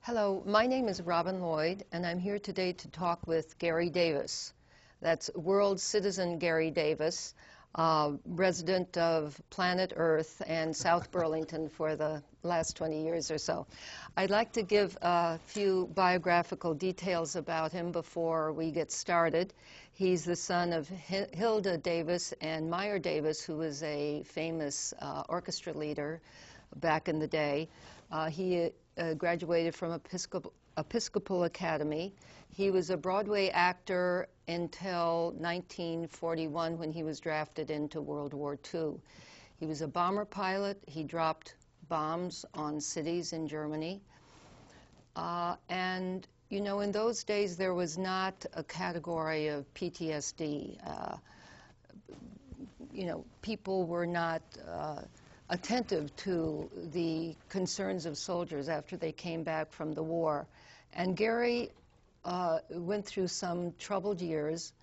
Hello, my name is Robin Lloyd, and I'm here today to talk with Garry Davis. That's world citizen Garry Davis, resident of planet Earth and South Burlington for the last 20 years or so. I'd like to give a few biographical details about him before we get started. He's the son of Hilda Davis and Meyer Davis, who was a famous orchestra leader back in the day. He graduated from Episcopal Academy. He was a Broadway actor until 1941 when he was drafted into World War II. He was a bomber pilot. He dropped bombs on cities in Germany. And, you know, in those days there was not a category of PTSD. You know, people were not attentive to the concerns of soldiers after they came back from the war. And Garry went through some troubled years,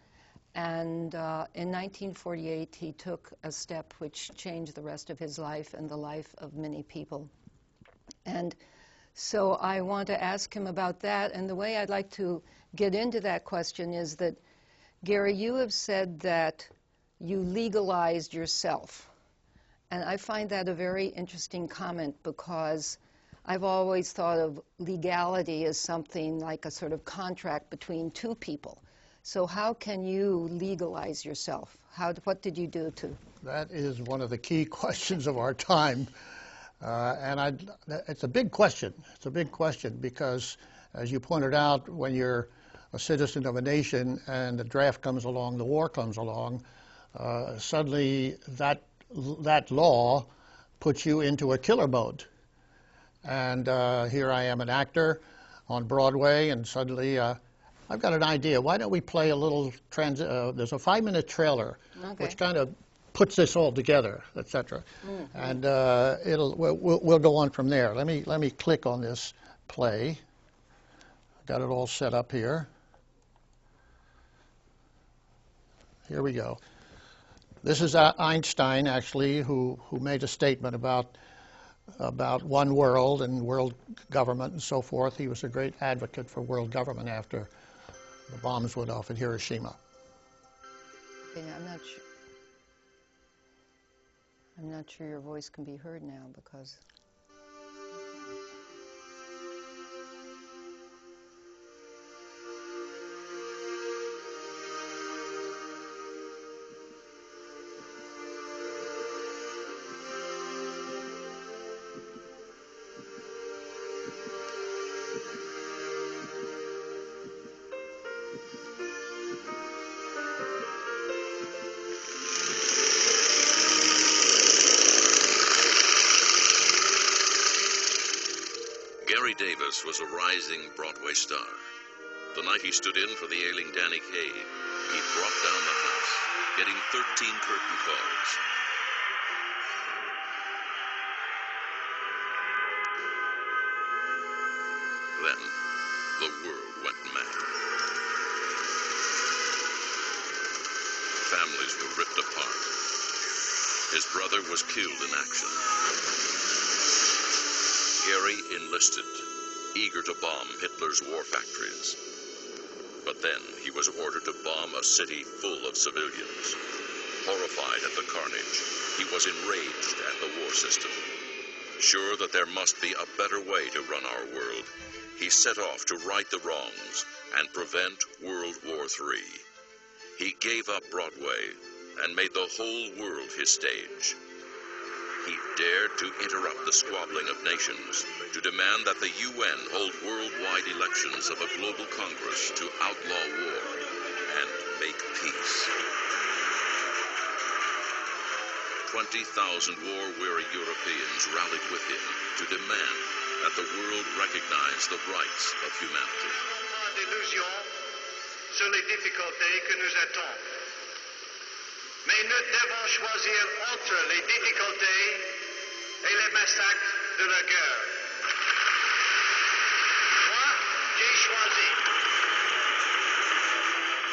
and in 1948 he took a step which changed the rest of his life and the life of many people. And so I want to ask him about that, and the way I'd like to get into that question is that, Garry, you have said that you legalized yourself. And I find that a very interesting comment because I've always thought of legality as something like a sort of contract between two people. So how can you legalize yourself? What did you do to? That is one of the key questions of our time. It's a big question. It's a big question because, as you pointed out, when you're a citizen of a nation and the draft comes along, the war comes along, suddenly that law puts you into a killer mode. And here I am, an actor on Broadway, and suddenly I've got an idea. Why don't we play a little there's a 5-minute trailer, okay, which kind of puts this all together, etc. And we'll go on from there. Let me click on this play. Got it all set up here. Here we go. This is Einstein, actually, who made a statement about one world and world government and so forth. He was a great advocate for world government after the bombs went off at Hiroshima. Okay, I'm not sure your voice can be heard now because... Garry Davis was a rising Broadway star. The night he stood in for the ailing Danny Kaye, he brought down the house, getting 13 curtain calls. Then, the world went mad. Families were ripped apart. His brother was killed in action. Garry enlisted, eager to bomb Hitler's war factories. But then he was ordered to bomb a city full of civilians. Horrified at the carnage, he was enraged at the war system. Sure that there must be a better way to run our world, he set off to right the wrongs and prevent World War III. He gave up Broadway and made the whole world his stage. He dared to interrupt the squabbling of nations, to demand that the UN hold worldwide elections of a global Congress to outlaw war and make peace. 20,000 war-weary Europeans rallied with him to demand that the world recognize the rights of humanity. D'illusion sur les difficultés que nous attendent. Mais nous devons choisir entre les difficultés et les massacres de la guerre. Moi, j'ai choisi.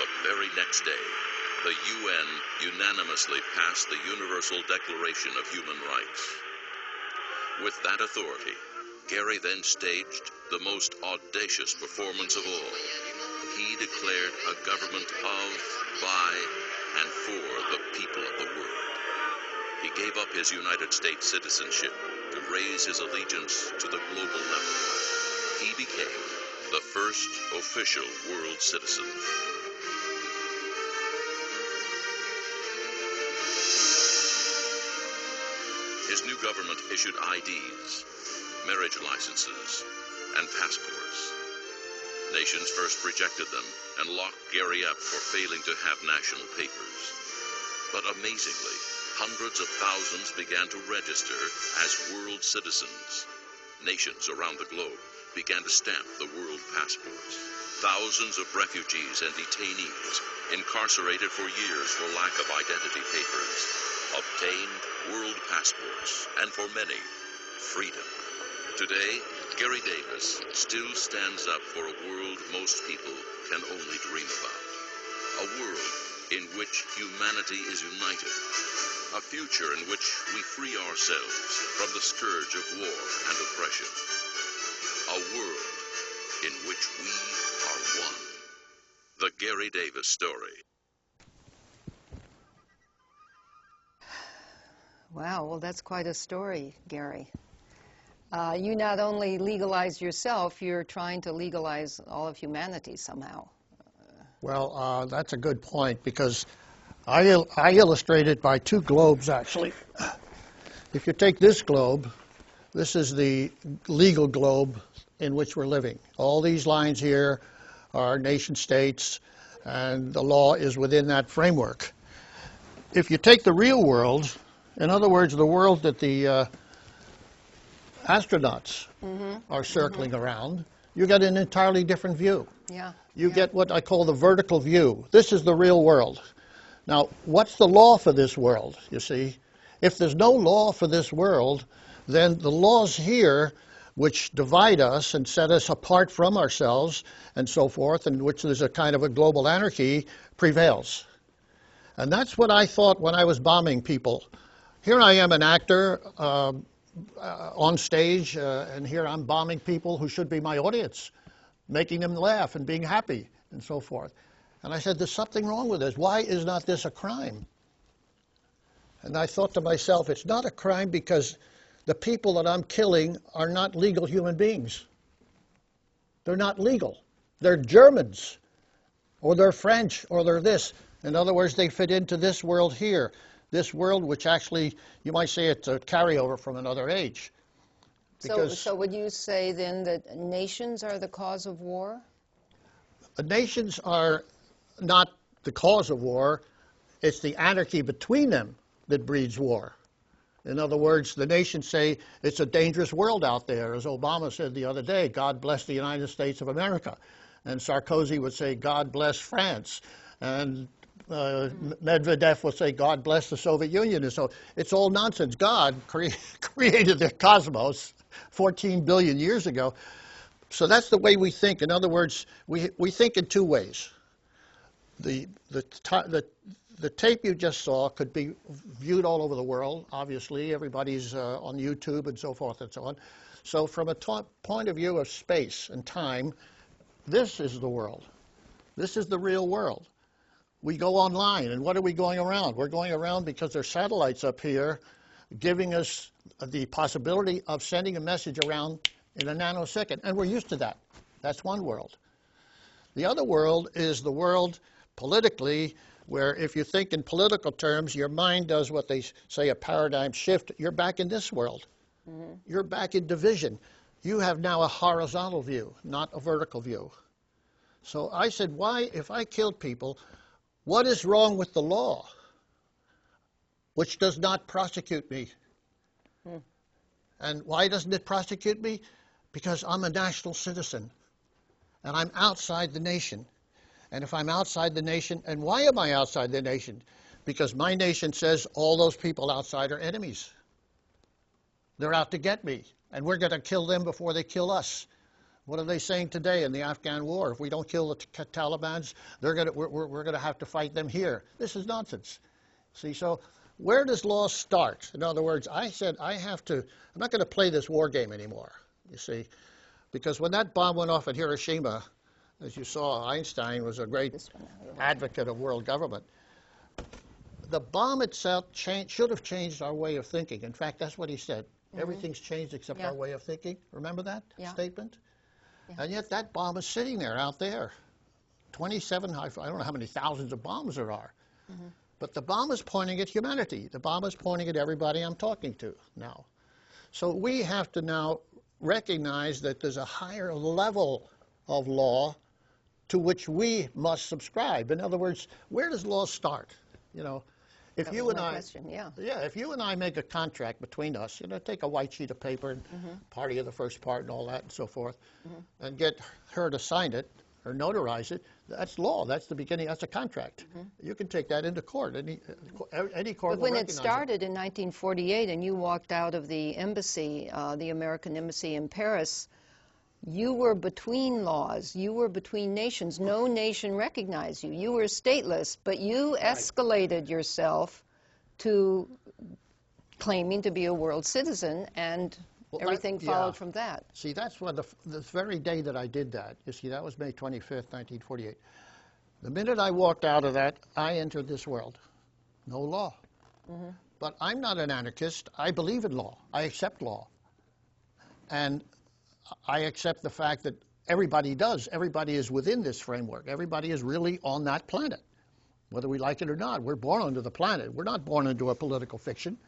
The very next day, the UN unanimously passed the Universal Declaration of Human Rights. With that authority, Garry then staged the most audacious performance of all. He declared a government of, by, and for the people of the world. He gave up his United States citizenship to raise his allegiance to the global level. He became the first official world citizen. His new government issued IDs, marriage licenses, and passports. Nations first rejected them and locked Garry up for failing to have national papers. But amazingly, hundreds of thousands began to register as world citizens. Nations around the globe began to stamp the world passports. Thousands of refugees and detainees, incarcerated for years for lack of identity papers, obtained world passports, and for many, freedom. Today, Garry Davis still stands up for a world most people can only dream about. A world in which humanity is united. A future in which we free ourselves from the scourge of war and oppression. A world in which we are one. The Garry Davis Story. Wow, well, that's quite a story, Garry. You not only legalize yourself, you're trying to legalize all of humanity somehow. Well, that's a good point, because I illustrate it by two globes, actually. If you take this globe, this is the legal globe in which we're living. All these lines here are nation states, and the law is within that framework. If you take the real world, in other words, the world that the astronauts are circling around, you get an entirely different view. Yeah. You get what I call the vertical view. This is the real world. Now, what's the law for this world, you see? If there's no law for this world, then the laws here, which divide us and set us apart from ourselves and so forth, in which there's a kind of a global anarchy, prevails. And that's what I thought when I was bombing people. Here I am, an actor on stage, and here I'm bombing people who should be my audience, making them laugh and being happy and so forth. And I said, there's something wrong with this. Why is not this a crime? And I thought to myself, it's not a crime because the people that I'm killing are not legal human beings. They're not legal. They're Germans, or they're French, or they're this. In other words, they fit into this world here. This world, which actually, you might say it's a carryover from another age. So would you say then that nations are the cause of war? Nations are not the cause of war. It's the anarchy between them that breeds war. In other words, the nations say it's a dangerous world out there. As Obama said the other day, God bless the United States of America. And Sarkozy would say, God bless France. And Medvedev would say, God bless the Soviet Union. And so it's all nonsense. God created the cosmos 14 billion years ago. So that's the way we think. In other words, we think in two ways. The tape you just saw could be viewed all over the world. Obviously, everybody's on YouTube and so forth and so on. So from a point of view of space and time, this is the world. This is the real world. We go online, and what are we going around? We're going around because there's satellites up here giving us the possibility of sending a message around in a nanosecond, and we're used to that. That's one world. The other world is the world politically, where if you think in political terms, your mind does what they say a paradigm shift. You're back in this world. You're back in division. You have now a horizontal view, not a vertical view. So I said, why, if I killed people, what is wrong with the law, which does not prosecute me? And why doesn't it prosecute me? Because I'm a national citizen, and I'm outside the nation. And if I'm outside the nation, and why am I outside the nation? Because my nation says all those people outside are enemies. They're out to get me, and we're going to kill them before they kill us. What are they saying today in the Afghan war? If we don't kill the Talibans, we're going to have to fight them here. This is nonsense. See, so where does law start? In other words, I said I'm not going to play this war game anymore. you see. Because when that bomb went off at Hiroshima, as you saw, Einstein was a great advocate of world government. The bomb itself should have changed our way of thinking. In fact, that's what he said. Everything's changed except our way of thinking. Remember that statement? And yet that bomb is sitting there, out there. 27, I don't know how many thousands of bombs there are. But the bomb is pointing at humanity. The bomb is pointing at everybody I'm talking to now. So we have to now recognize that there's a higher level of law to which we must subscribe. In other words, where does law start? You know, if you and I, if you and I make a contract between us, you know, take a white sheet of paper and party of the first part and all that and so forth, and get her to sign it or notarize it, that's law. That's the beginning. That's a contract. You can take that into court. Any court. But when it started in 1948, and you walked out of the embassy, the American embassy in Paris, you were between laws. You were between nations. No nation recognized you. You were stateless, but you escalated yourself to claiming to be a world citizen, and everything followed from that. See, that's when the very day that I did that, you see, that was May 25th, 1948. The minute I walked out of that, I entered this world. No law. But I'm not an anarchist. I believe in law. I accept law. And I accept the fact that everybody does. Everybody is within this framework. Everybody is really on that planet, whether we like it or not. We're born onto the planet. We're not born into a political fiction.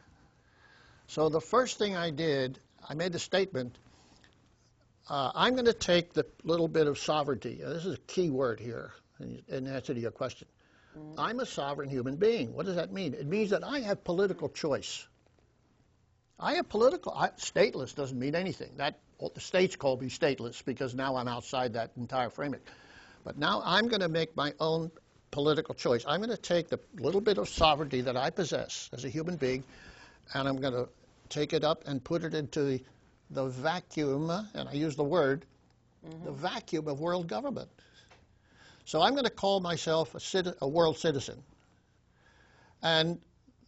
So the first thing I did, I made a statement. I'm going to take the little bit of sovereignty. This is a key word here in answer to your question. I'm a sovereign human being. What does that mean? It means that I have political choice. I have stateless doesn't mean anything. The states call me stateless because now I'm outside that entire framework. But now I'm going to make my own political choice. I'm going to take the little bit of sovereignty that I possess as a human being, and I'm going to take it up and put it into the vacuum, and I use the word, the vacuum of world government. So I'm going to call myself a world citizen. And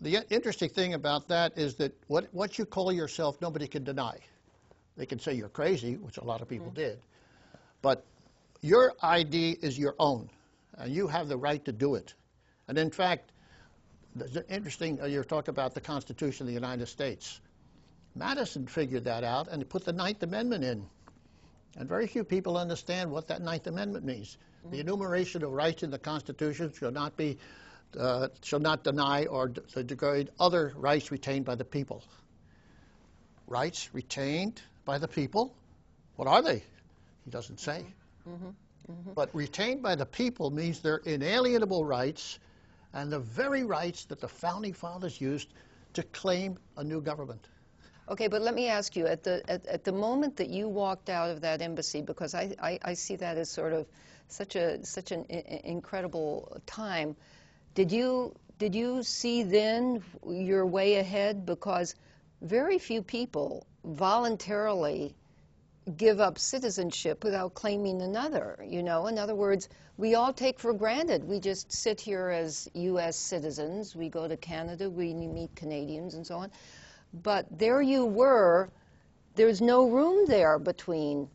the interesting thing about that is that what you call yourself, nobody can deny. They can say you're crazy, which a lot of people did. But your ID is your own, and you have the right to do it. And in fact, it's interesting, you're talking about the Constitution of the United States. Madison figured that out and put the Ninth Amendment in. And very few people understand what that Ninth Amendment means. The enumeration of rights in the Constitution shall not deny or degrade other rights retained by the people. Rights retained by the people, what are they? He doesn't say. But retained by the people means they're inalienable rights, and the very rights that the Founding Fathers used to claim a new government. Okay, but let me ask you, at the moment that you walked out of that embassy, because I see that as sort of such an incredible time, did you see then your way ahead? Because very few people voluntarily give up citizenship without claiming another, you know? In other words, we all take for granted. We just sit here as U.S. citizens. We go to Canada, we meet Canadians and so on. But there you were. There's no room there between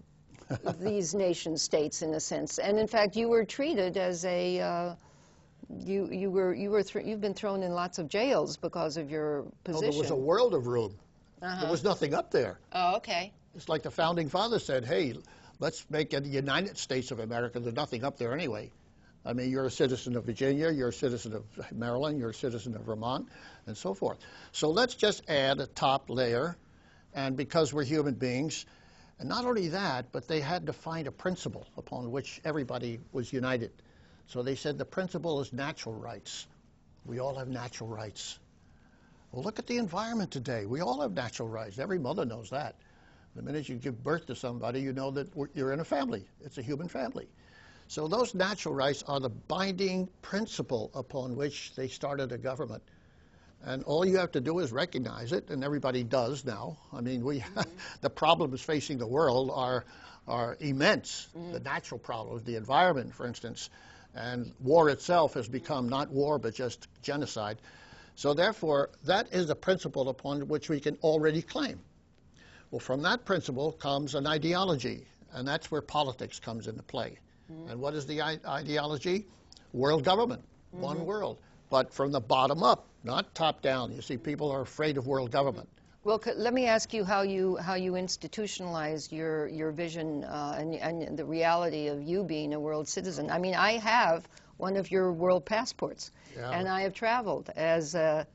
these nation states, in a sense. And in fact, you were treated as a you've been thrown in lots of jails because of your position. Oh, there was a world of room. There was nothing up there. Oh, okay. It's like the Founding Fathers said, hey, let's make it the United States of America. There's nothing up there anyway. I mean, you're a citizen of Virginia, you're a citizen of Maryland, you're a citizen of Vermont, and so forth. So let's just add a top layer, and because we're human beings, and not only that, but they had to find a principle upon which everybody was united. So they said the principle is natural rights. We all have natural rights. Well, look at the environment today. We all have natural rights. Every mother knows that. The minute you give birth to somebody, you know that you're in a family. It's a human family. So those natural rights are the binding principle upon which they started a government. And all you have to do is recognize it, and everybody does now. I mean, the problems facing the world are immense. The natural problems, the environment, for instance, and war itself has become not war, but just genocide. So therefore, that is a principle upon which we can already claim. Well, from that principle comes an ideology, and that's where politics comes into play. And what is the ideology? World government, one world, but from the bottom up, not top down. You see, people are afraid of world government. Well, let me ask you how you institutionalized your vision and the reality of you being a world citizen. I mean, I have one of your world passports, and I have traveled as a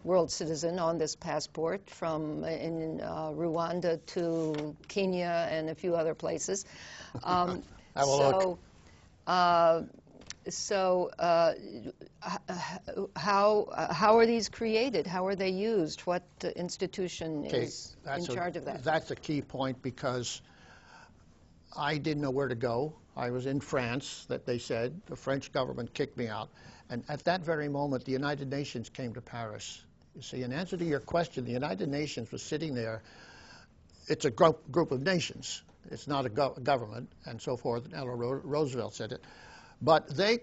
world citizen on this passport from in Rwanda to Kenya and a few other places. Have a look. How are these created? How are they used? What institution is in charge of that? That's a key point, because I didn't know where to go. I was in France, that they said. The French government kicked me out. And at that very moment, the United Nations came to Paris. You see, in answer to your question, the United Nations was sitting there. It's a group of nations. It's not a government, and so forth. Eleanor Roosevelt said it. But they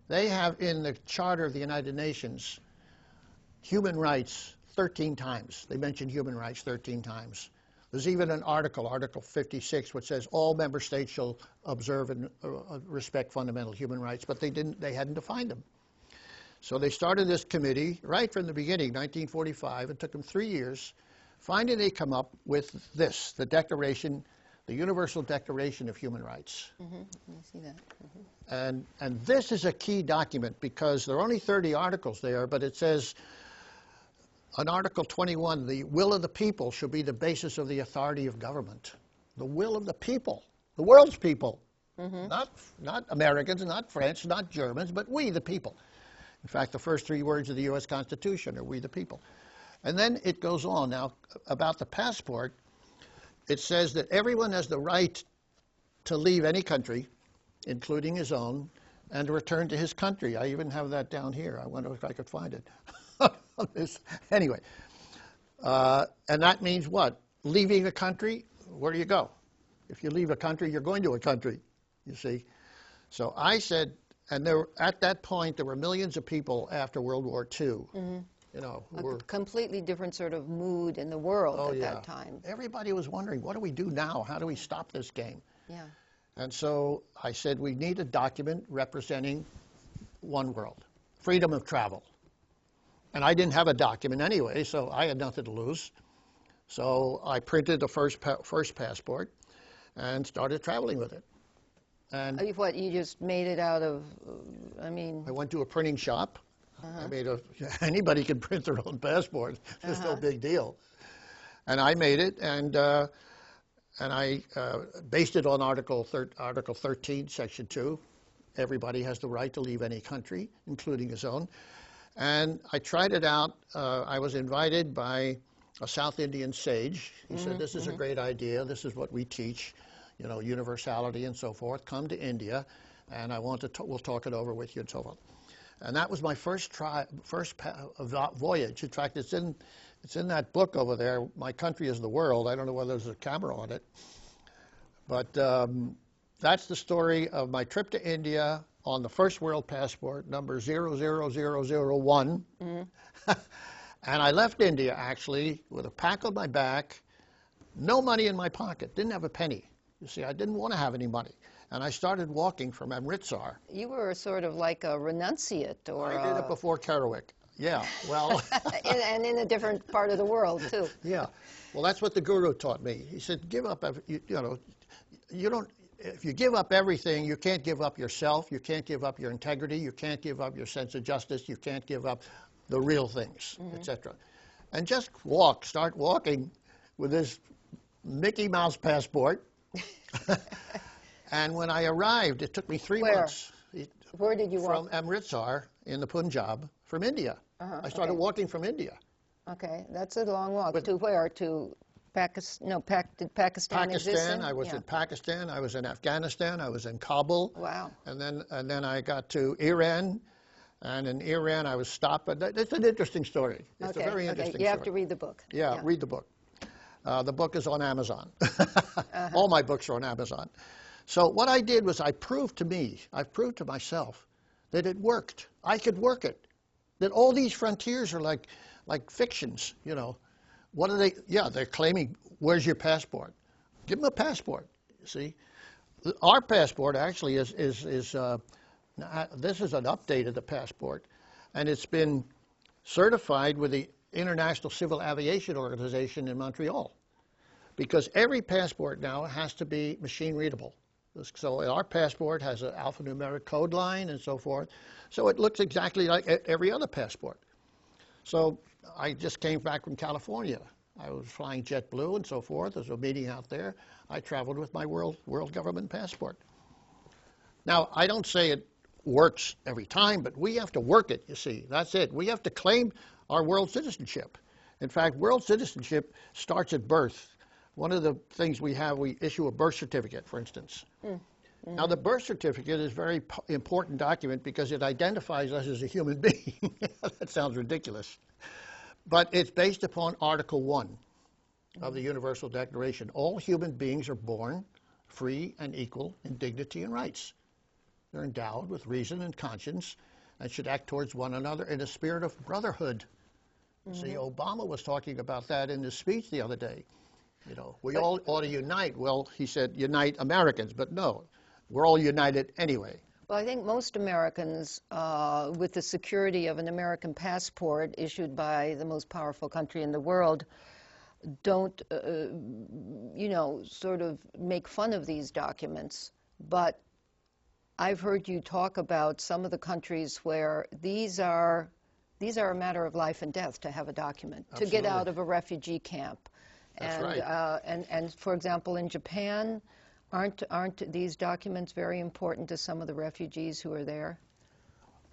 have in the Charter of the United Nations human rights 13 times. They mention human rights 13 times. There's even an article, Article 56, which says all member states shall observe and respect fundamental human rights, but they hadn't defined them. So they started this committee right from the beginning, 1945. It took them 3 years. Finally, they come up with this, the Declaration, the Universal Declaration of Human Rights. I see that. And this is a key document, because there are only 30 articles there, but it says on Article 21, the will of the people shall be the basis of the authority of government. The will of the people, the world's people, not Americans, not French, not Germans, but we the people. In fact, the first 3 words of the U.S. Constitution are we the people. And then it goes on. Now, about the passport, it says that everyone has the right to leave any country, including his own, and to return to his country. I even have that down here. I wonder if I could find it. Anyway, and that means what? Leaving a country, where do you go? If you leave a country, you're going to a country, you see. So I said, and at that point, there were millions of people after World War II. You know, a completely different sort of mood in the world at that time. Everybody was wondering, what do we do now? How do we stop this game? Yeah. And so I said, we need a document representing one world, freedom of travel. And I didn't have a document anyway, so I had nothing to lose. So I printed the first passport and started traveling with it. And what, you just made it out of, I went to a printing shop. I made anybody can print their own passport. It's no big deal. And I made it, and I based it on Article 13, Section 2. Everybody has the right to leave any country, including his own. And I tried it out. I was invited by a South Indian sage. He said, this is a great idea. This is what we teach, you know, universality and so forth. Come to India, and I want to we'll talk it over with you and so forth. And that was my first voyage. In fact, it's in that book over there, My Country is the World. I don't know whether there's a camera on it. But that's the story of my trip to India on the first world passport, number 00001. And I left India, actually, with a pack on my back, no money in my pocket, didn't have a penny. You see, I didn't want to have any money. And I started walking from Amritsar. You were sort of like a renunciate, or I did it before Kerouac. Yeah, well. and in a different part of the world, too. Yeah. Well, that's what the guru taught me. He said, give up, you know, you don't, if you give up everything, you can't give up yourself, you can't give up your integrity, you can't give up your sense of justice, you can't give up the real things, etc. And just start walking with this Mickey Mouse passport. And when I arrived, it took me 3 months. Where did you walk? From Amritsar in the Punjab, from India. I started walking from India. Okay, that's a long walk. But to where? To Pakistan? No, did Pakistan exist then? I was in Pakistan. I was in Afghanistan. I was in Kabul. Wow. And then I got to Iran. And in Iran, I was stopped. But it's an interesting story. It's a very interesting story. You have to read the book. Yeah, read the book. The book is on Amazon. All my books are on Amazon. So what I did was I proved to myself that it worked. I could work it. That all these frontiers are like fictions, you know. What are they? Yeah, they're claiming, where's your passport? Give them a passport, you see. Our passport actually is this is an update of the passport, and it's been certified with the International Civil Aviation Organization in Montreal, because every passport now has to be machine readable. So our passport has an alphanumeric code line and so forth, so it looks exactly like every other passport. So I just came back from California. I was flying JetBlue and so forth. There's a meeting out there. I traveled with my world government passport. Now, I don't say it works every time, but we have to work it, you see. That's it. We have to claim our world citizenship. In fact, world citizenship starts at birth. One of the things we have, we issue a birth certificate, for instance. Mm-hmm. Now, the birth certificate is a very important document because it identifies us as a human being. That sounds ridiculous. But it's based upon Article 1 of the Universal Declaration. All human beings are born free and equal in dignity and rights. They're endowed with reason and conscience and should act towards one another in a spirit of brotherhood. Mm-hmm. See, Obama was talking about that in his speech the other day. You know, we all ought to unite. Well, he said unite Americans, but no, we're all united anyway. Well, I think most Americans, with the security of an American passport issued by the most powerful country in the world, don't, you know, sort of make fun of these documents. But I've heard you talk about some of the countries where these are a matter of life and death to have a document, Absolutely. to get out of a refugee camp. That's and, right. And for example, in Japan, aren't these documents very important to some of the refugees who are there?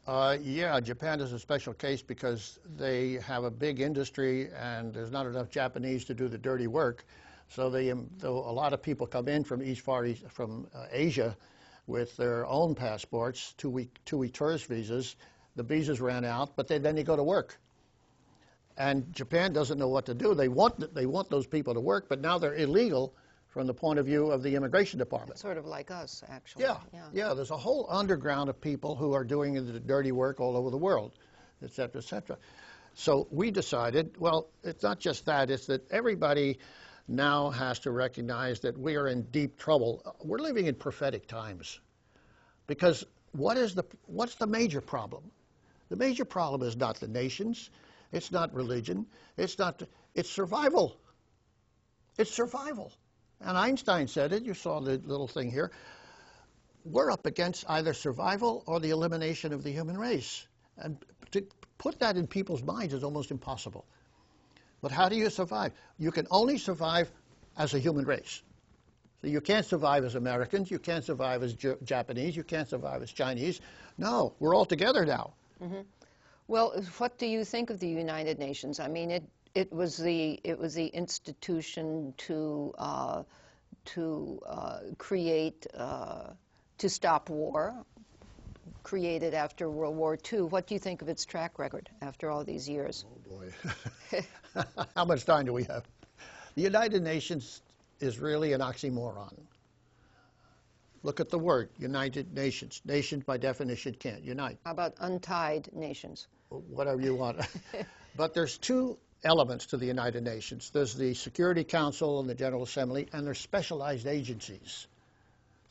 Yeah, Japan is a special case because they have a big industry and there's not enough Japanese to do the dirty work. So a lot of people come in from Asia with their own passports, two-week tourist visas. The visas ran out, but then they go to work. And Japan doesn't know what to do. They want those people to work, but now they're illegal from the point of view of the immigration department. Sort of like us, actually. Yeah. There's a whole underground of people who are doing the dirty work all over the world, et cetera, et cetera. So we decided, well, it's not just that, it's that everybody now has to recognize that we are in deep trouble. We're living in prophetic times. Because what's the major problem? The major problem is not the nations, it's not religion, it's survival. It's survival. And Einstein said it, you saw the little thing here. We're up against either survival or the elimination of the human race. And to put that in people's minds is almost impossible. But how do you survive? You can only survive as a human race. So you can't survive as Americans, you can't survive as Japanese, you can't survive as Chinese. No, we're all together now. Mm-hmm. Well, what do you think of the United Nations? I mean, it was the institution to create to stop war, created after World War II. What do you think of its track record after all these years? Oh boy, how much time do we have? The United Nations is really an oxymoron. Look at the word, United Nations. Nations, by definition, can't unite. How about untied nations? Whatever you want. But there's two elements to the United Nations. There's the Security Council and the General Assembly, and there's specialized agencies.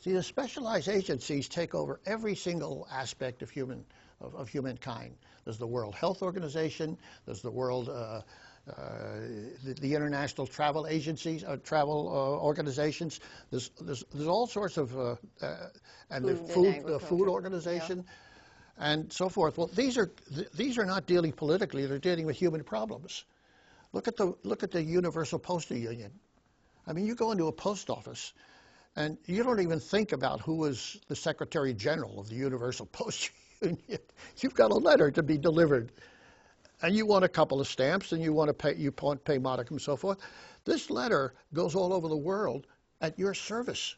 See, the specialized agencies take over every single aspect of humankind. There's the World Health Organization, there's the the international travel agencies, travel organizations. There's all sorts of and the food organization, and so forth. Well, these are not dealing politically; they're dealing with human problems. Look at the Universal Postal Union. I mean, you go into a post office, and you don't even think about who is the Secretary General of the Universal Postal Union. You've got a letter to be delivered. And you want a couple of stamps, and you want to pay modicum and so forth. This letter goes all over the world at your service.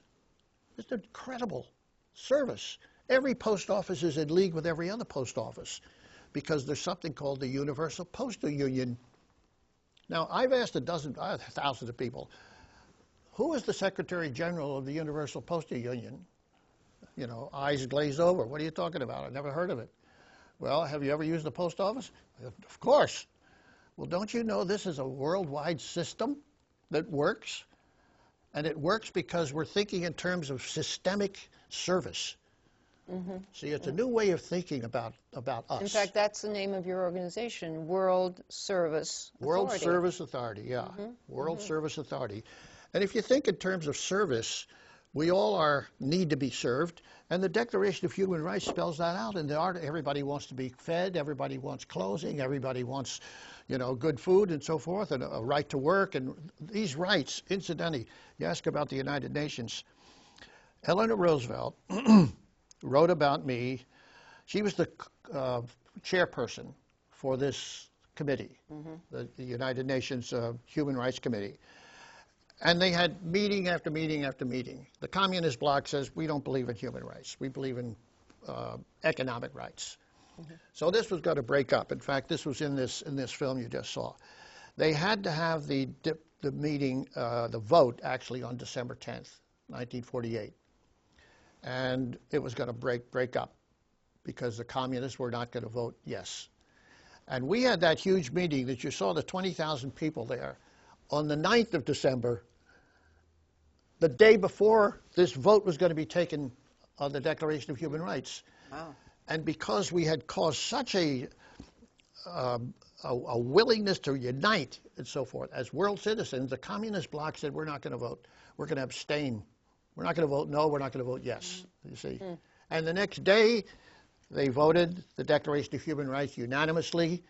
It's an incredible service. Every post office is in league with every other post office because there's something called the Universal Postal Union. Now, I've asked thousands of people, who is the Secretary General of the Universal Postal Union? You know, eyes glazed over. What are you talking about? I've never heard of it. Well, have you ever used the post office? Of course. Well, don't you know this is a worldwide system that works? And it works because we're thinking in terms of systemic service. See, it's a new way of thinking about us. In fact, that's the name of your organization, World Service Authority. World Service Authority, yeah. World Service Authority. And if you think in terms of service, we all need to be served, and the Declaration of Human Rights spells that out. And everybody wants to be fed, everybody wants clothing, everybody wants, good food and so forth, and a right to work. And these rights, incidentally, you ask about the United Nations. Eleanor Roosevelt wrote about me. She was the chairperson for this committee, the United Nations Human Rights Committee. And they had meeting after meeting after meeting. The Communist bloc says, we don't believe in human rights. We believe in economic rights. So this was going to break up. In fact, this was in this film you just saw. They had to have the meeting, the vote, actually, on December 10th, 1948. And it was going to break up because the communists were not going to vote yes. And we had that huge meeting that you saw, the 20,000 people there, on the 9th of December, the day before this vote was going to be taken on the Declaration of Human Rights. Wow. And because we had caused such a willingness to unite and so forth, as world citizens, the communist bloc said, we're not going to vote. We're going to abstain. We're not going to vote no, we're not going to vote yes, you see. And the next day, they voted the Declaration of Human Rights unanimously,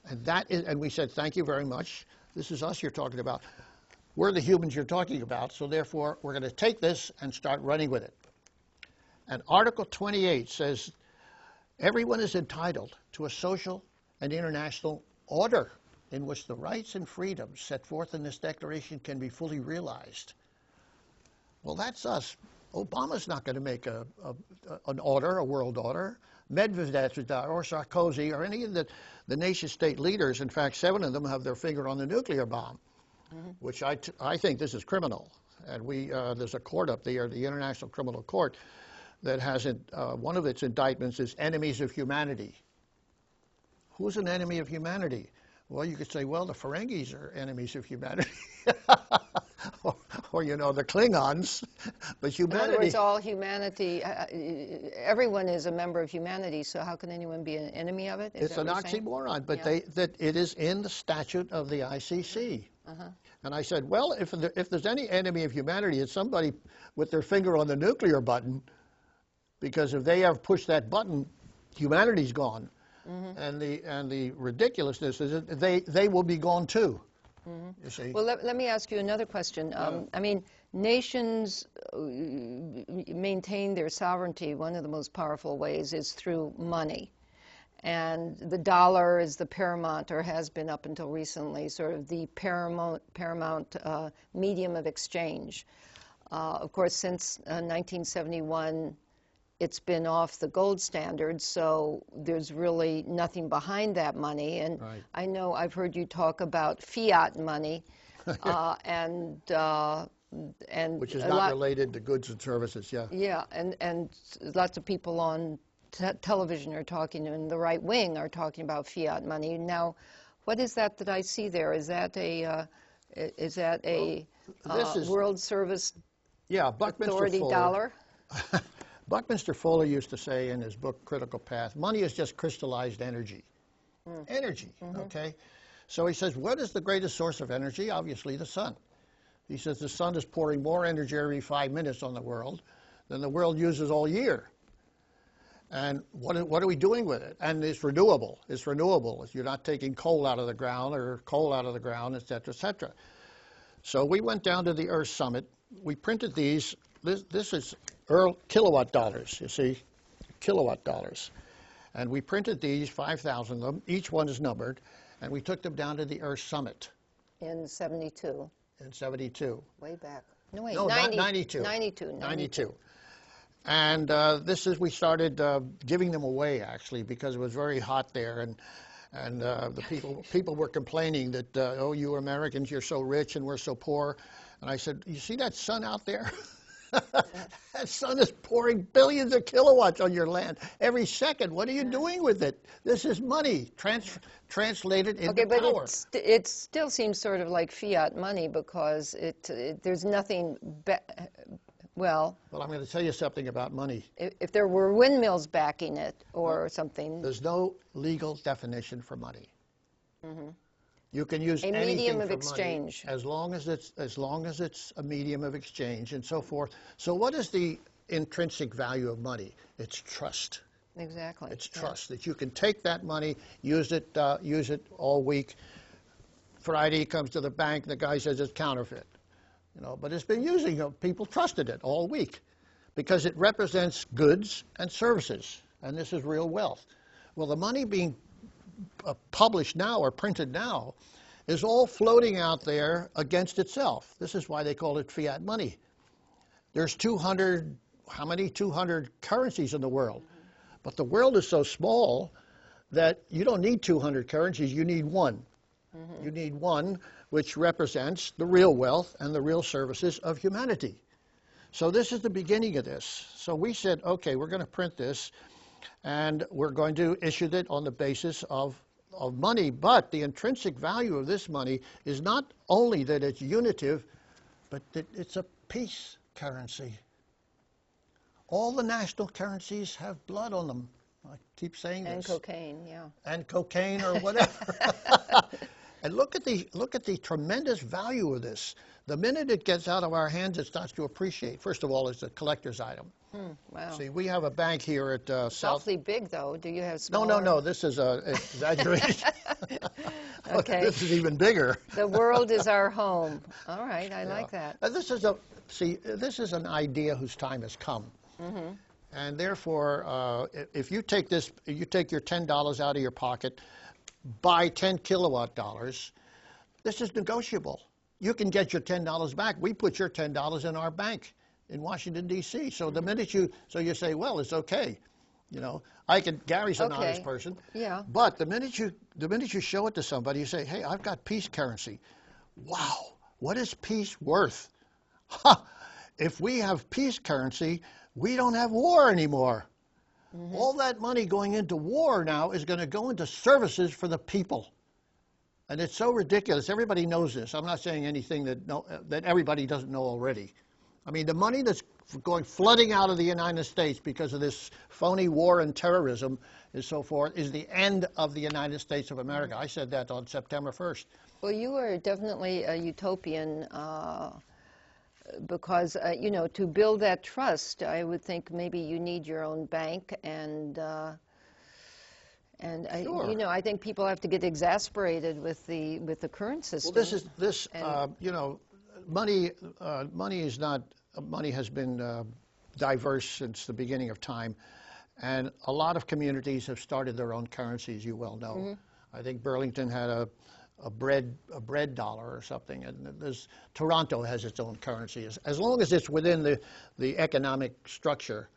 and we said, thank you very much. This is us you're talking about. We're the humans you're talking about, so therefore we're going to take this and start running with it. And Article 28 says everyone is entitled to a social and international order in which the rights and freedoms set forth in this declaration can be fully realized. Well, that's us. Obama's not going to make an order, a world order. Medvedev or Sarkozy or any of the nation-state leaders, in fact, 7 of them have their finger on the nuclear bomb, which I think this is criminal. And there's a court up there, the International Criminal Court, that has one of its indictments is enemies of humanity. Who's an enemy of humanity? Well, you could say, well, the Ferengis are enemies of humanity. or the Klingons, but humanity. In other words, all humanity, everyone is a member of humanity, so how can anyone be an enemy of it? It's an oxymoron, but that it is in the statute of the ICC. And I said, well, if there's any enemy of humanity, it's somebody with their finger on the nuclear button, because if they have pushed that button, humanity's gone. And the ridiculousness is that they will be gone too. You see. Well, let me ask you another question. I mean, nations maintain their sovereignty. One of the most powerful ways is through money. And the dollar is the paramount, or has been up until recently, sort of the paramount medium of exchange. Of course, since 1971, it's been off the gold standard, so there's really nothing behind that money. And right. I know I've heard you talk about fiat money, and which is not related to goods and services, yeah. Yeah, and lots of people on television are talking, and the right wing are talking about fiat money. Now, what is that I see there? Is that a World Service Authority dollar? Buckminster Fuller used to say in his book, Critical Path, money is just crystallized energy. Energy, okay? So he says, what is the greatest source of energy? Obviously, the sun. He says the sun is pouring more energy every 5 minutes on the world than the world uses all year. And what are we doing with it? And it's renewable. It's renewable. You're not taking coal out of the ground or coal out of the ground, et cetera, et cetera. So we went down to the Earth Summit. We printed these. This is kilowatt dollars, you see, kilowatt dollars. And we printed these, 5,000 of them. Each one is numbered. And we took them down to the Earth Summit. In 72. In 72. Way back. No, wait, no, 92. 92. 92. And we started giving them away, actually, because it was very hot there. And the people were complaining that, oh, you Americans, you're so rich and we're so poor. And I said, you see that sun out there? That sun is pouring billions of kilowatts on your land every second. What are you doing with it? This is money translated into power. But it still seems sort of like fiat money because there's nothing. Well, I'm going to tell you something about money. If there were windmills backing it or something. There's no legal definition for money. Mm-hmm. You can use a anything medium of for exchange. money as long as it's a medium of exchange and so forth. So what is the intrinsic value of money? It's trust. Exactly. It's trust that you can take that money, use it all week. Friday comes to the bank, and the guy says it's counterfeit. But it's been using it. People trusted it all week because it represents goods and services, and this is real wealth. Well, the money being published now or printed now is all floating out there against itself. This is why they call it fiat money. There's 200 currencies in the world, but the world is so small that you don't need 200 currencies. You need one. You need one which represents the real wealth and the real services of humanity. So this is the beginning of this. So we said, okay, we're going to print this, and we're going to issue it on the basis of money. But the intrinsic value of this money is not only that it's unitive, but that it's a peace currency. All the national currencies have blood on them. I keep saying this. And cocaine, yeah. And cocaine or whatever. And look at the tremendous value of this. The minute it gets out of our hands, it starts to appreciate. First of all, it's a collector's item. Wow. See, we have a bank here at It's awfully big, though. Do you have smaller? No. This is an exaggeration. Okay. This is even bigger. The world is our home. All right, I like that. This is an idea whose time has come. Mm-hmm. And therefore, if you take your $10 out of your pocket, buy 10 kilowatt dollars, this is negotiable. You can get your $10 back. We put your $10 in our bank in Washington, D.C. So the minute you say, well, it's okay. Gary's an honest person. Yeah. But the minute you show it to somebody, you say, hey, I've got peace currency. Wow, what is peace worth? If we have peace currency, we don't have war anymore. Mm-hmm. All that money going into war now is going to go into services for the people. And it's so ridiculous. Everybody knows this. I'm not saying anything that everybody doesn't know already. I mean, the money that's flooding out of the United States because of this phony war and terrorism and so forth is the end of the United States of America. I said that on September 1st. Well, you are definitely a utopian because, to build that trust, I would think maybe you need your own bank and Sure. I think people have to get exasperated with the current system. Well, money has been diverse since the beginning of time, and a lot of communities have started their own currencies. You well know. Mm-hmm. I think Burlington had a bread dollar or something, and Toronto has its own currency. As long as it's within the economic structure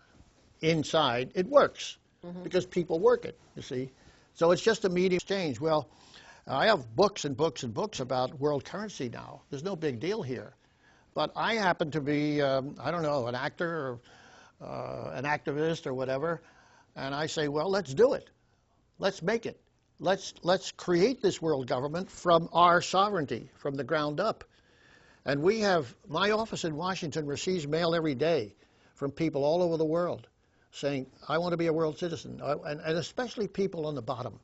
inside, it works. Mm-hmm. Because people work it, you see. So it's just a medium exchange. Well, I have books and books and books about world currency now. There's no big deal here. But I happen to be, an actor or an activist or whatever, and I say, well, let's do it. Let's make it. Let's create this world government from our sovereignty, from the ground up. And my office in Washington receives mail every day from people all over the world saying, I want to be a world citizen, and especially people on the bottom,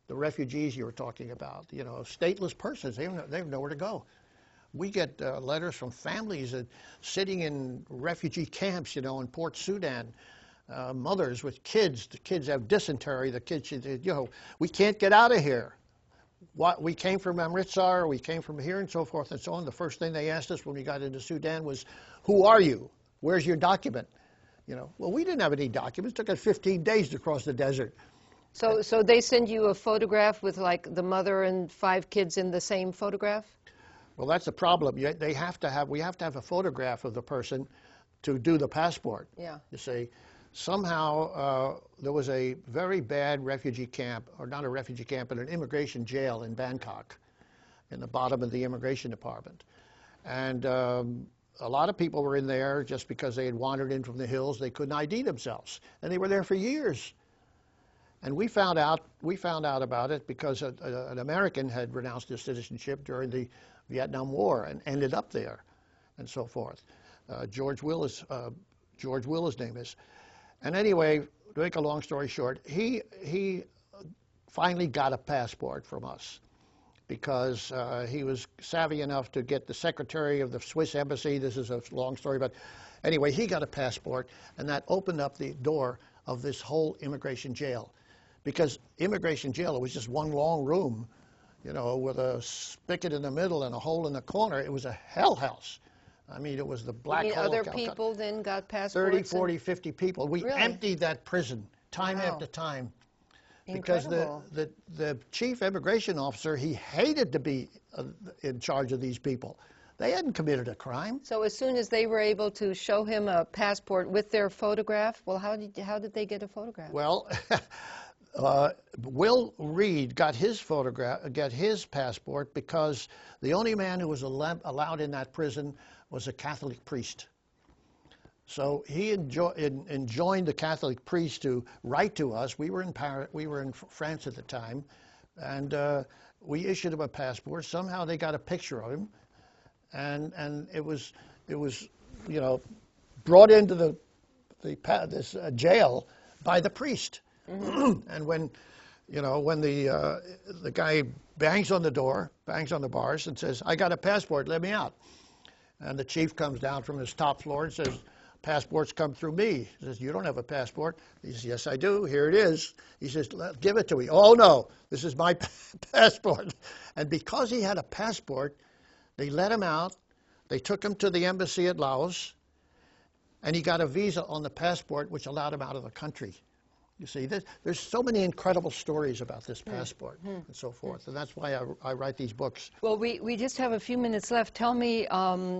the refugees you were talking about, stateless persons, they have nowhere to go. We get letters from families sitting in refugee camps, in Port Sudan, mothers with kids. The kids have dysentery. The kids, we can't get out of here. We came from Amritsar, we came from here and so forth and so on. The first thing they asked us when we got into Sudan was, who are you? Where's your document? Well, we didn't have any documents. It took us 15 days to cross the desert. So they send you a photograph with like the mother and 5 kids in the same photograph? Well, that's the problem. We have to have a photograph of the person to do the passport. Yeah. You see, somehow there was a very bad refugee camp, or not a refugee camp, but an immigration jail in Bangkok, in the bottom of the immigration department. And a lot of people were in there just because they had wandered in from the hills. They couldn't ID themselves, and they were there for years. And we found out about it because an American had renounced his citizenship during the Vietnam War and ended up there, and so forth. George Will, his name is. And anyway, to make a long story short, he finally got a passport from us because he was savvy enough to get the secretary of the Swiss embassy. This is a long story, but anyway, he got a passport, and that opened up the door of this whole immigration jail. Because immigration jail, it was just one long room, you know, with a spigot in the middle and a hole in the corner. It was a hell house. I mean, it was the black hole. Other people then got passports? 30, 40, 50 people. We emptied that prison time after time. Incredible. Because the chief immigration officer, he hated to be in charge of these people. They hadn't committed a crime. So as soon as they were able to show him a passport with their photograph, well, how did they get a photograph? Well, Will Reed got his passport because the only man who was allowed in that prison was a Catholic priest. So he enjoined the Catholic priest to write to us. We were in France at the time, and we issued him a passport. Somehow they got a picture of him, and it was you know, brought into this jail by the priest. Mm-hmm. And when the guy bangs on the door, bangs on the bars, and says, "I got a passport, let me out," and the chief comes down from his top floor and says, "Passports come through me." He says, "You don't have a passport." He says, "Yes, I do. Here it is." He says, "Give it to me." "Oh no, this is my passport." And because he had a passport, they let him out. They took him to the embassy at Laos, and he got a visa on the passport, which allowed him out of the country. You see, there's so many incredible stories about this passport and so forth, and that's why I write these books. Well, we just have a few minutes left. Tell me,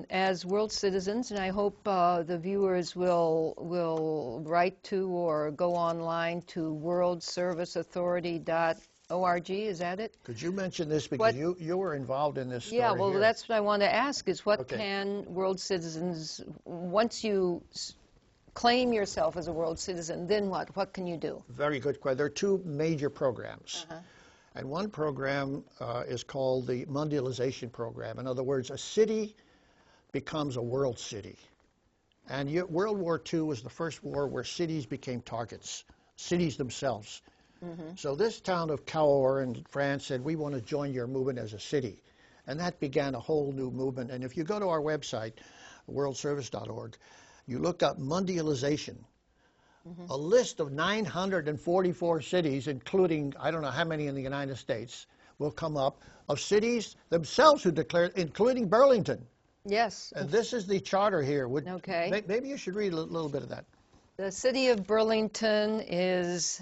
as world citizens, and I hope the viewers will write to or go online to worldserviceauthority.org. Is that it? Could you mention this because you were involved in this story? Yeah, well, here. that's what I want to ask is what can world citizens, once you claim yourself as a world citizen, then what? What can you do? Very good question. There are two major programs. And one program is called the mondialization program. In other words, a city becomes a world city. And World War II was the first war where cities became targets, cities themselves. So this town of Cahors in France said, "We want to join your movement as a city." And that began a whole new movement. And if you go to our website, worldservice.org, you look up mondialization, a list of 944 cities, including I don't know how many in the United States, will come up, of cities themselves who declared, including Burlington. Yes. And this is the charter here. Okay. Maybe you should read a little bit of that. The city of Burlington is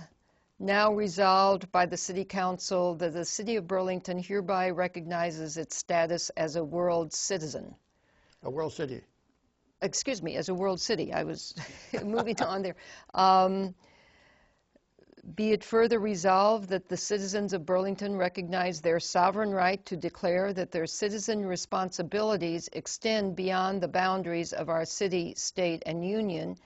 now resolved by the City Council that the city of Burlington hereby recognizes its status as a world citizen. A world city. Excuse me, as a world city. I was moving on there. Be it further resolved that the citizens of Burlington recognize their sovereign right to declare that their citizen responsibilities extend beyond the boundaries of our city, state, and union.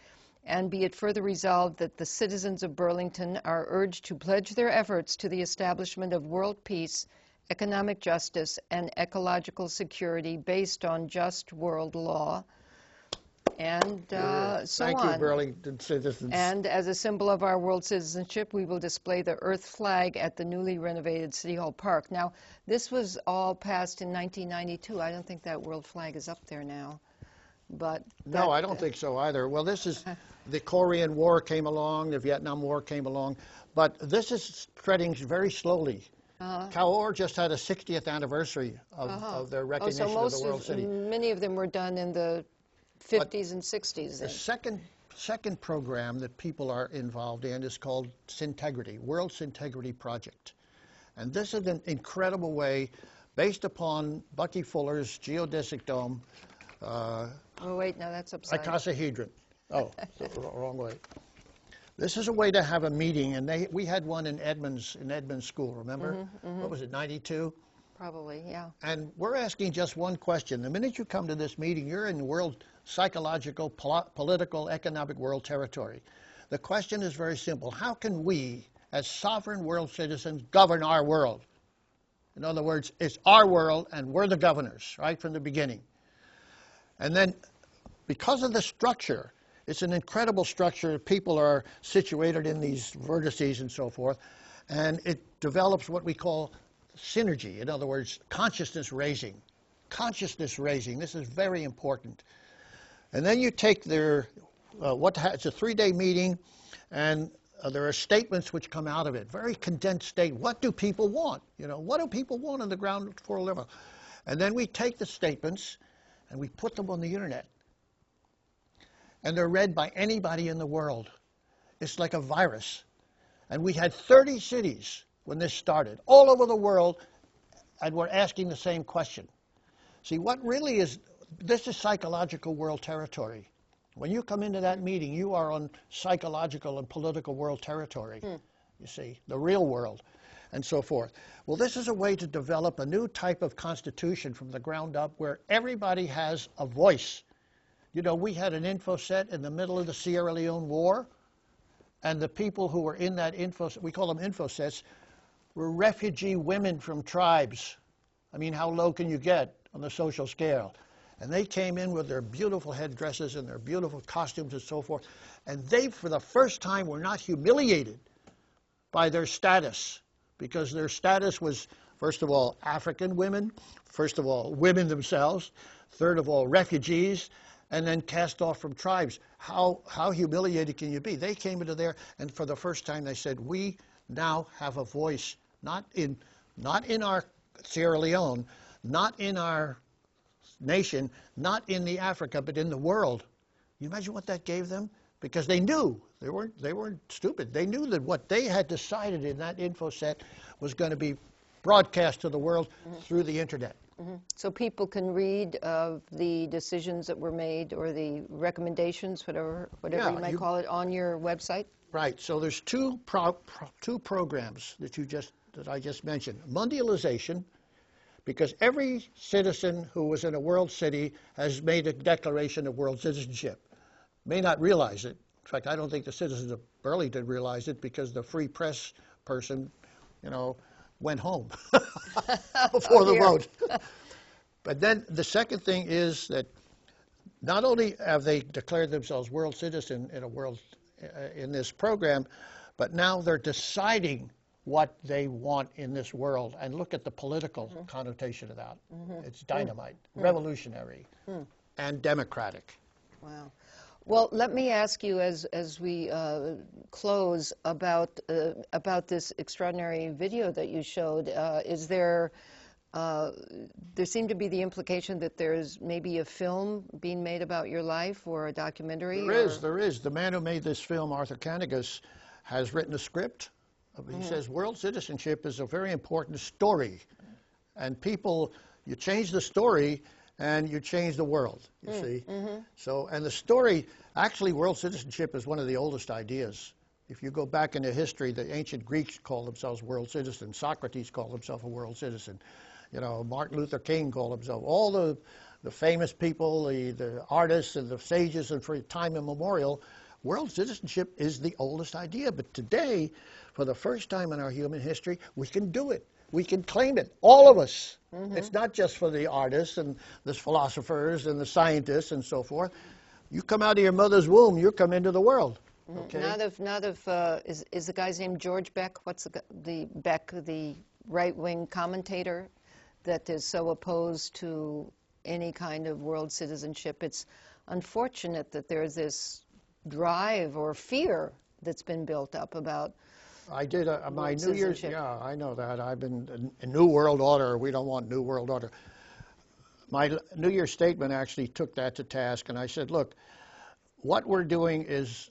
And be it further resolved that the citizens of Burlington are urged to pledge their efforts to the establishment of world peace, economic justice, and ecological security based on just world law. And so on. Thank you, Burlington citizens. And as a symbol of our world citizenship, we will display the Earth flag at the newly renovated City Hall Park. Now, this was all passed in 1992. I don't think that world flag is up there now. But no, I don't think so either. Well, this is the Korean War came along, the Vietnam War came along, but this is spreading very slowly. Cahors just had a 60th anniversary of their recognition of the world city. Many of them were done in the 50s and 60s. The second program that people are involved in is called Syntegrity, World Syntegrity Project. And this is an incredible way, based upon Bucky Fuller's geodesic dome. Oh, wait, no, that's upside. Icosahedron. Oh, wrong way. This is a way to have a meeting, and we had one in Edmonds School, remember? What was it, 92? Probably, yeah. And we're asking just one question. The minute you come to this meeting, you're in world psychological, political, economic world territory. The question is very simple. How can we, as sovereign world citizens, govern our world? In other words, it's our world and we're the governors, right from the beginning. And then, because of the structure, it's an incredible structure. People are situated in these vertices and so forth, and it develops what we call synergy. In other words, consciousness raising. Consciousness raising. This is very important. And then you take their, it's a 3-day meeting, and there are statements which come out of it. Very condensed statement. What do people want? You know, what do people want on the ground floor level? And then we take the statements and we put them on the internet. And they're read by anybody in the world. It's like a virus. And we had 30 cities when this started, all over the world, and we're asking the same question. See, what really is, this is psychological world territory. When you come into that meeting, you are on psychological and political world territory, you see, the real world, and so forth. Well, this is a way to develop a new type of constitution from the ground up where everybody has a voice. You know, we had an info set in the middle of the Sierra Leone War, and the people who were in that info, we call them info sets, were refugee women from tribes. I mean, how low can you get on the social scale? And they came in with their beautiful headdresses and their beautiful costumes and so forth, and they, for the first time, were not humiliated by their status, because their status was, first of all, African women, first of all, women themselves, third of all, refugees, and then cast off from tribes. How humiliated can you be? They came into there, and for the first time they said, we now have a voice, not in our Sierra Leone, not in our nation, not in the Africa, but in the world. You imagine what that gave them? Because they knew, they weren't stupid. They knew that what they had decided in that info set was going to be broadcast to the world through the internet. So people can read the decisions that were made or the recommendations, whatever you might call it, on your website? Right. So there's two programs that I just mentioned. Mondialization, because every citizen who was in a world city has made a declaration of world citizenship. May not realize it. In fact, I don't think the citizens of Burlington realized it, because the free press person, you know, went home before the vote. But then the second thing is that not only have they declared themselves world citizen in this program, but now they're deciding what they want in this world. And look at the political connotation of that. It's dynamite, revolutionary, and democratic. Wow. Well, let me ask you, as we close, about this extraordinary video that you showed. Is there seemed to be the implication that there's maybe a film being made about your life, or a documentary? There is. The man who made this film, Arthur Kanigis, has written a script. He says world citizenship is a very important story, and people, you change the story and you change the world, you see. So, and the story, actually world citizenship is one of the oldest ideas. If you go back into history, the ancient Greeks called themselves world citizens. Socrates called himself a world citizen. You know, Martin Luther King called himself. All the famous people, the artists and the sages, and for time immemorial, world citizenship is the oldest idea. But today, for the first time in our human history, we can do it. We can claim it, all of us. It's not just for the artists and the philosophers and the scientists and so forth. You come out of your mother's womb, you come into the world. Okay? Is the guy's name George Beck? What's the Beck, the right-wing commentator that is so opposed to any kind of world citizenship? It's unfortunate that there's this drive or fear that's been built up about I did my New Year's, I know that. I've been a New World Order. We don't want New World Order. My New Year's statement actually took that to task, and I said, look, what we're doing is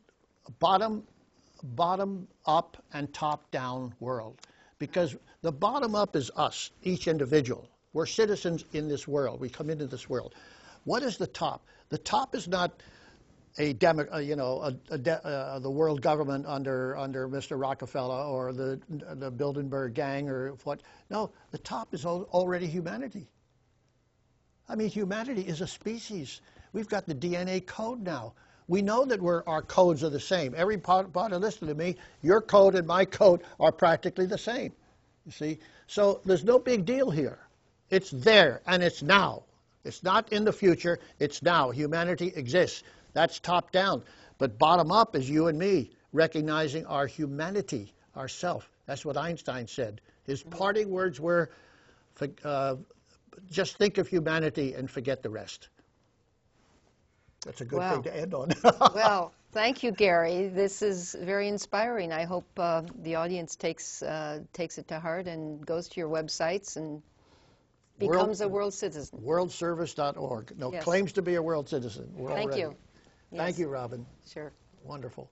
bottom up and top down world, because the bottom up is us, each individual. We're citizens in this world. We come into this world. What is the top? The top is not the world government under Mr. Rockefeller or the Bilderberg gang or what. No, the top is already humanity. I mean, humanity is a species. We've got the DNA code now. We know that our codes are the same. Every part listening to me, your code and my code are practically the same. You see? So there's no big deal here. It's there, and it's now. It's not in the future. It's now. Humanity exists. That's top down. But bottom up is you and me recognizing our humanity, ourself. That's what Einstein said. His parting words were, just think of humanity and forget the rest. That's a good thing to end on. Well, thank you, Garry. This is very inspiring. I hope the audience takes it to heart and goes to your websites and becomes a world citizen. Worldservice.org. No, yes. Claims to be a world citizen. Thank you. Thank you, Robin. Sure. Wonderful.